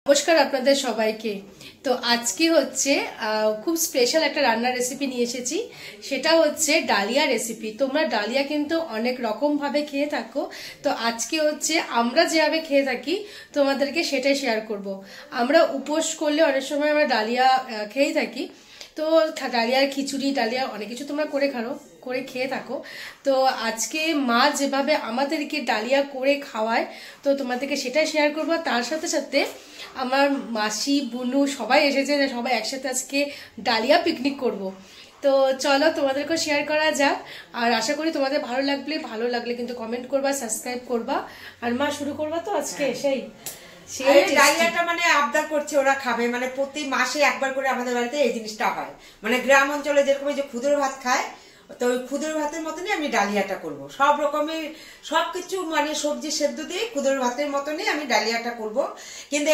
নমস্কার আপনাদের সবাইকে। তো আজকে হচ্ছে খুব স্পেশাল একটা রান্নার রেসিপি নিয়ে এসেছি। সেটা হচ্ছে ডালিয়া রেসিপি। তোমরা ডালিয়া কিন্তু অনেক রকম ভাবে খেয়ে থাকো, তো আজকে হচ্ছে আমরা যেভাবে খেয়ে থাকি তোমাদেরকে সেটাই শেয়ার করব। আমরা উপোস করলে অনেক সময় আমরা ডালিয়া খেয়ে থাকি, তো ডালিয়ার খিচুড়ি, ডালিয়া অনেক কিছু তোমরা করে খেয়ে থাকো। তো আজকে মা যেভাবে আমাদেরকে ডালিয়া করে খাওয়ায়, তো তোমাদেরকে সেটাই শেয়ার করবো। তার সাথে সাথে আমার মাসি, বুনু সবাই এসেছে, সবাই একসাথে আজকে ডালিয়া পিকনিক করব। তো চলো তোমাদেরকে শেয়ার করা যাক। আর আশা করি তোমাদের ভালো লাগলে কিন্তু কমেন্ট করবা, সাবস্ক্রাইব করবা। আর মা শুরু করবা তো আজকে সেই ডালিয়াটা মানে আবদার করছে, ওরা খাবে, মানে প্রতি মাসে একবার করে আমাদের বাড়িতে এই জিনিসটা হয়। মানে গ্রাম অঞ্চলে যেরকম যে ক্ষুদ্র ভাত খায়, তো ওই ক্ষুদ্র ভাতের মতনই আমি ডালিয়াটা করব। সব রকমের সবকিছু মানে সবজি সেদ্ধ দিয়ে ক্ষুদ্র ভাতের মতনই আমি ডালিয়াটা করব। কিন্তু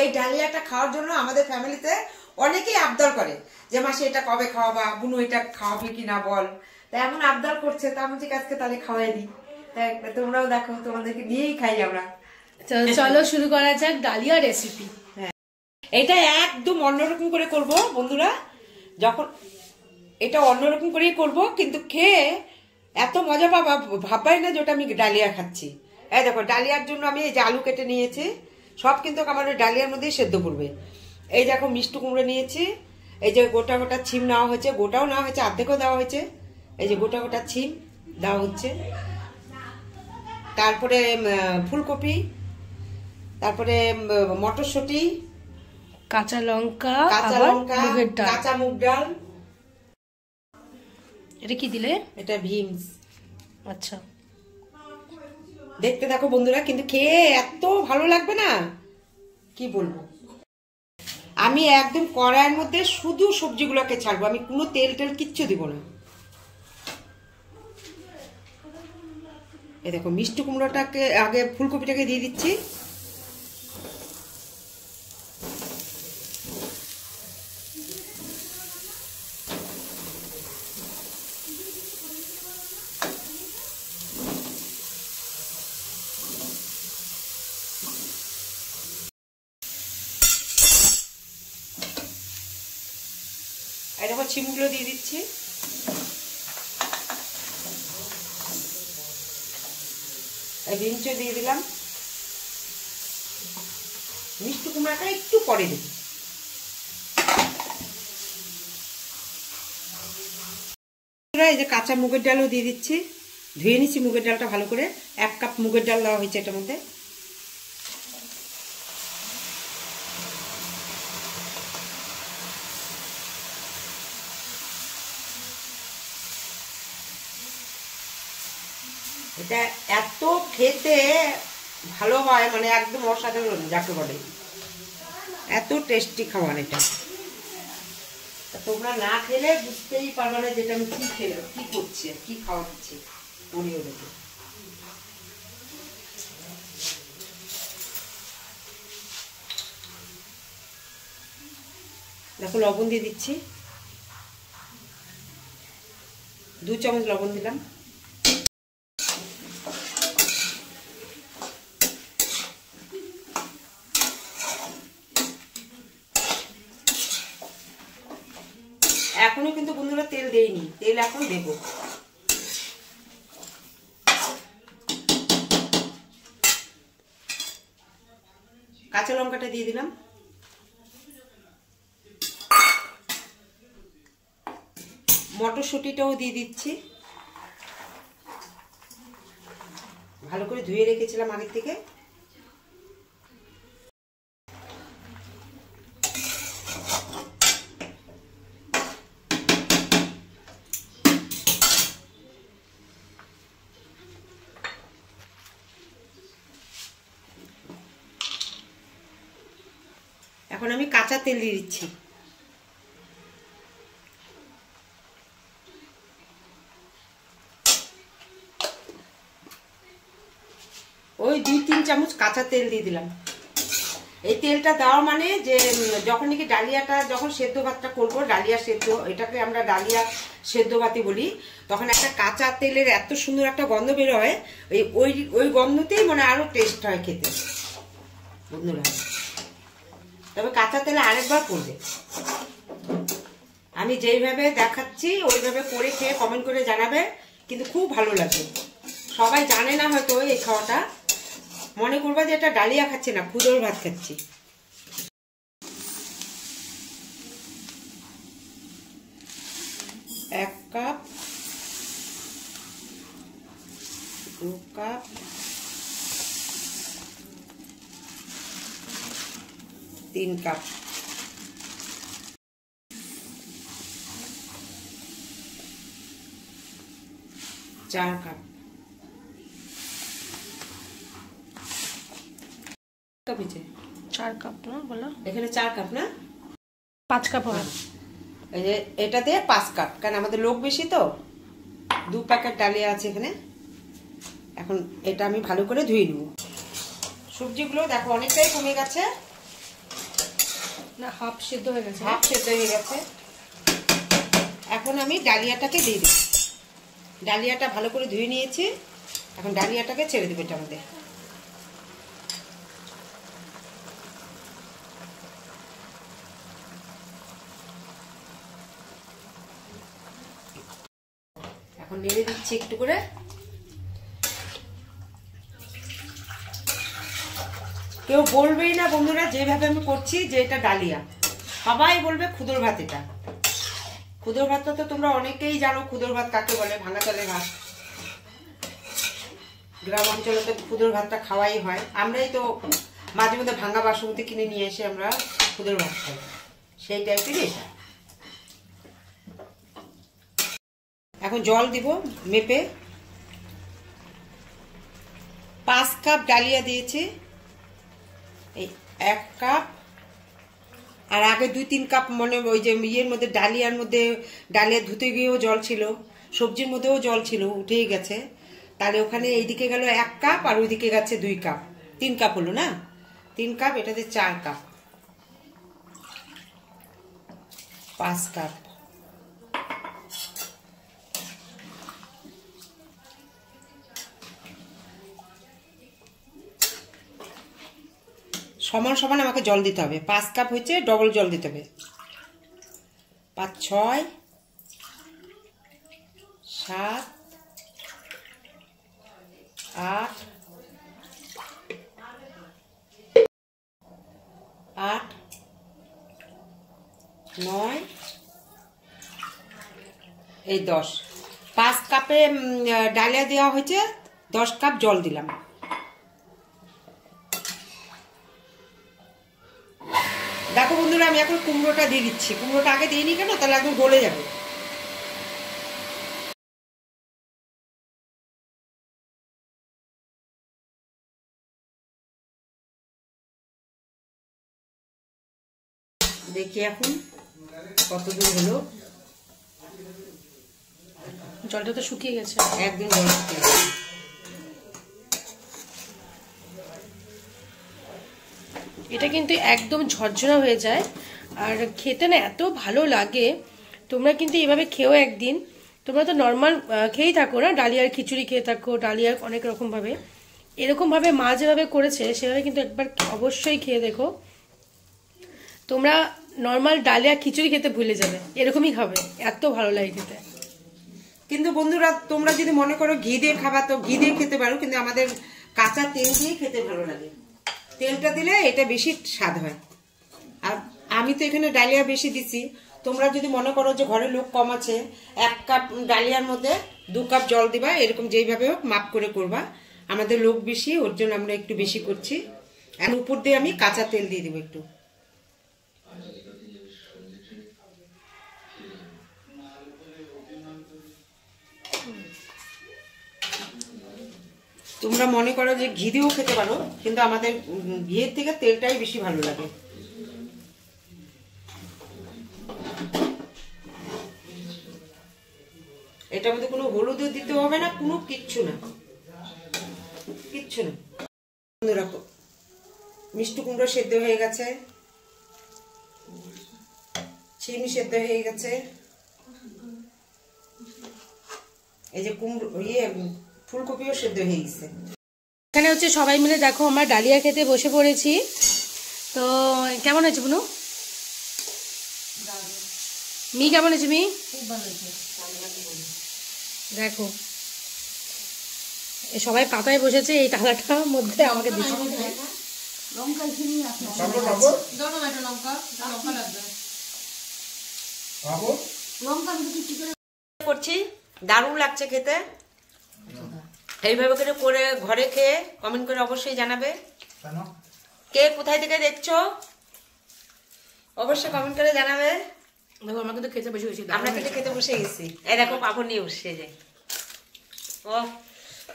এই ডালিয়াটা খাওয়ার জন্য আমাদের ফ্যামিলিতে অনেকেই আবদার করে যে মাসে এটা কবে খাওয়াবা, বুনু এটা খাওয়াবে কিনা বল। তা এমন আবদার করছে, তা আমি ঠিক আজকে তাহলে খাওয়াই দিই। তোমরাও দেখো, তোমাদেরকে নিয়েই খাই আমরা। চলো শুরু করা যাক ডালিয়া রেসিপি। হ্যাঁ, এটা একদম অন্যরকম করে করব বন্ধুরা। যখন এটা অন্যরকম করেই করব, কিন্তু খেয়ে এত মজা পাবা, ভাববাই না যে ওটা আমি ডালিয়া খাচ্ছি। এই দেখো, ডালিয়ার জন্য আমি এই যে আলু কেটে নিয়েছি, সব কিন্তু আমার ওই ডালিয়ার মধ্যেই সেদ্ধ করবে। এই দেখো মিষ্টি কুমড়ো নিয়েছি, এই যে গোটা গোটা ছিম নেওয়া হয়েছে, গোটাও নেওয়া হয়েছে, অর্ধেকও দেওয়া হয়েছে। এই যে গোটা গোটা ছিম দেওয়া হচ্ছে। তারপরে ফুলকপি, তারপরে মটরশুঁটি, কাঁচা লঙ্কা, কাঁচা মুগ ডাল। এটা কি দিলে? এটা ভিমস। আচ্ছা, দেখতে থাকো বন্ধুরা, কিন্তু খেয়ে এত ভালো লাগবে না কি বলবো। আমি একদম কড়াইয়ের মধ্যে শুধু সবজিগুলোকে ছাড়বো, আমি কোনো তেল কিচ্ছু দিব না। এই দেখো মিষ্টি কুমড়োটাকে আগে, ফুলকপিটাকে দিয়ে দিচ্ছি। এই দেখো ছিমগুলো দিয়ে দিচ্ছি। বিনচো দিয়ে দিলাম। মিষ্টি কুমড়াটা একটু পরে দেব। এই যে কাঁচা মুগের ডালও দিয়ে দিচ্ছি। ধুয়ে নিচ্ছি মুগের ডালটা ভালো করে। 1 কাপ মুগের ডাল দেওয়া হয়েছে এটার মধ্যে। এটা এত খেতে ভালো হয়, মানে একদম অসাধারণ যাকে বলে, এত টেস্টি খাবার এটা। তোমরা না খেলে বুঝতেই পারবে না যেটা আমি কি খেলে কি করছি, কি খাওয়া দিচ্ছি পরিবারকে। দেখো লবণ দিয়ে দিচ্ছি, 2 চামচ লবণ দিলাম। এখনো কিন্তু বন্ধুরা তেল দেইনি, তেল এখন দেব। কাঁচা লঙ্কাটা দিয়ে দিলাম। মটরশুঁটিটাও দিয়ে দিচ্ছি, ভালো করে ধুয়ে রেখেছিলাম আগের থেকে। এখন আমি কাঁচা তেল দিয়ে দিচ্ছি। ওই 2-3 চামচ কাঁচা তেল দিয়ে দিলাম। এই তেলটা দেওয়া মানে যে যখন নাকি ডালিয়াটা, যখন সেদ্ধ ভাতটা করবো, ডালিয়া সেদ্ধ, এটাকে আমরা ডালিয়া সেদ্ধ ভাতই বলি, তখন একটা কাঁচা তেলের এত সুন্দর একটা গন্ধ বের হয়। ওই গন্ধতেই মানে আরো টেস্ট হয় খেতে বন্ধুরা। তবে কাঁচা তেলে আরেকবার করবে। আমি যেইভাবে দেখাচ্ছি ওইভাবে করে খেয়ে কমেন্ট করে জানাবে, কিন্তু খুব ভালো লাগবে। সবাই জানে না হয়তো এই খাওয়াটা, মনে করবা যে এটা ডালিয়া খাচ্ছি না, খুদোর ভাত খাচ্ছি। এক কাপ, 2 কাপ, 3 কাপ, 4 কাপ। কাপিছে 4 কাপ না বলো, এখানে 4 কাপ না, 5 কাপ হবে। এই যে এটাতে 5 কাপ, কারণ আমাদের লোক বেশি তো। 2 প্যাকেট ডালিয়া আছে এখানে। এখন এটা আমি ভালো করে ধুয়ে নেব। সবজিগুলো দেখো অনেকটাই কমে গেছে, না হাফ সিদ্ধ হয়ে গেছে, হাফ সেদ্ধ হয়ে গেছে। এখন আমি ডালিয়াটাকে দিয়ে দিই। ডালিয়াটা ভালো করে ধুয়ে নিয়েছি, এখন ডালিয়াটাকে ছেড়ে দেবো এটার মধ্যে। এখন নেড়ে দিচ্ছি একটু করে। কেউ বলবেই না বন্ধুরা যেভাবে আমি করছি যে এটা ডালিয়া, সবাই বলবে খুদোর ভাত। এটা খুদোর ভাতটা তো তোমরা অনেকেই জানো, খুদোর ভাত কাকে বলে, ভাঙা চালের ভাত। গ্রাম অঞ্চলে তো খুদোর ভাতটা খাওয়াই হয়। আমরাই তো মাঝে মধ্যে ভাঙা বাসমতি কিনে নিয়ে এসে আমরা খুদোর ভাত খাই, সেই টাইপের এটা। এখন জল দিব মেপে। 5 কাপ ডালিয়া দিয়েছি, এই 1 কাপ, আর আগে 2-3 কাপ মনে ওই যে ইয়ের মধ্যে ডালিয়ার মধ্যে, ডালিয়া ধুতে গিয়েও জল ছিল, সবজির মধ্যেও জল ছিল, উঠেই গেছে। তাহলে ওখানে এইদিকে গেল 1 কাপ, আর ওইদিকে গেছে 2 কাপ, 3 কাপ হলো না। 3 কাপ, এটাতে 4 কাপ, 5 কাপ। সমান সমান আমাকে জল দিতে হবে। 5 কাপ হচ্ছে, ডবল জল দিতে হবে। 5, 6, 7, 8, 9, এই 10। 5 কাপে ডালিয়া দেওয়া হয়েছে, 10 কাপ জল দিলাম। দেখো বন্ধুরা, আমি এখন কুমড়োটা দিয়ে দিচ্ছি। কুমড়োটা আগে দিইনি কেন, তাহলে একদম গলে যাবে। দেখি এখন কত দূর হলো। জলটা তো শুকিয়ে গেছে একদম, জল শুকিয়ে গেছে। এটা কিন্তু একদম ঝরঝরা হয়ে যায়, আর খেতে না এত ভালো লাগে। তোমরা কিন্তু এইভাবে খেও একদিন। তোমরা তো নর্মাল খেয়েই থাকো না, ডালিয়ার খিচুড়ি খেয়ে থাকো, ডালিয়ার অনেক রকম ভাবে। এরকম ভাবে মা যেভাবে করেছে সেভাবে কিন্তু একবার অবশ্যই খেয়ে দেখো। তোমরা নর্মাল ডালিয়া খিচুড়ি খেতে ভুলে যাবে, এরকমই খাবে, এত ভালো লাগে খেতে। কিন্তু বন্ধুরা, তোমরা যদি মনে করো ঘি দিয়ে খাবা তো ঘি দিয়ে খেতে পারো, কিন্তু আমাদের কাঁচা তেল দিয়ে খেতে ভালো লাগে। তেলটা দিলে এটা বেশি স্বাদ হয়। আর আমি তো এখানে ডালিয়া বেশি দিছি। তোমরা যদি মনে করো যে ঘরে লোক কম আছে, 1 কাপ ডালিয়ার মধ্যে 2 কাপ জল দিবা, এরকম যেইভাবে হোক মাপ করে করবা। আমাদের লোক বেশি, ওর জন্য আমরা একটু বেশি করছি। আর উপর দিয়ে আমি কাঁচা তেল দিয়ে দিব একটু। তোমরা মনে করো যে ঘি দিয়েও খেতে পারো, কিন্তু আমাদের ঘিয়ের থেকে তেলটাই বেশি ভালো লাগে। এটার মধ্যে কোনো হলুদও দিতে হবে না, কোনো কিচ্ছু না, কিচ্ছু না। বন্ধুরা, মিষ্টি কুমড়ো সেদ্ধ হয়ে গেছে, চিনি সেদ্ধ হয়ে গেছে, এই যে কুমড়ো ফুলকপিও সেদ্ধ হয়ে গেছে। এখানে হচ্ছে সবাই মিলে দেখো আমরা ডালিয়া খেতে বসে পড়েছি। তো কেমন হয়েছে বুনু? মি কেমন হয়েছে মি? দেখো সবাই পাতায় বসেছে, এই থালাটার মধ্যে আমাকে দিচ্ছে। করছি, দারুণ লাগছে খেতে। এইভাবে করে করে ঘরে খেয়ে কমেন্ট করে অবশ্যই জানাবে। কে কোথায় থেকে দেখছো অবশ্যই কমেন্ট করে জানাবে। দেখো আমরা কিন্তু খেতে বসে গেছি, আমরা কিন্তু খেতে বসে গেছি। এই দেখো পাপড় নিয়ে বসে যে। ও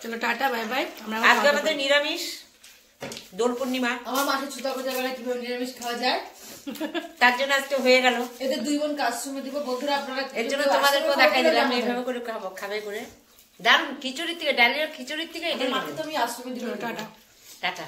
চলো টাটা বাই বাই। আজকে আমাদের নিরামিষ দোল পূর্ণিমা। আমার মাসে ছুতা করতে পারে কিভাবে নিরামিষ খাওয়া যায়, তার জন্য আজকে হয়ে গেল। এদের 2 বোন কাজ সময় দিব। বন্ধুরা আপনারা এর জন্য তোমাদেরকেও দেখাই দিলাম এইভাবে করে খাবো, খাবে করে। দারুণ খিচুড়ির থেকে, ডালিয়ার খিচুড়ির থেকে এটা মাকে তো আমি আশ্রমে দিব। Tata tata.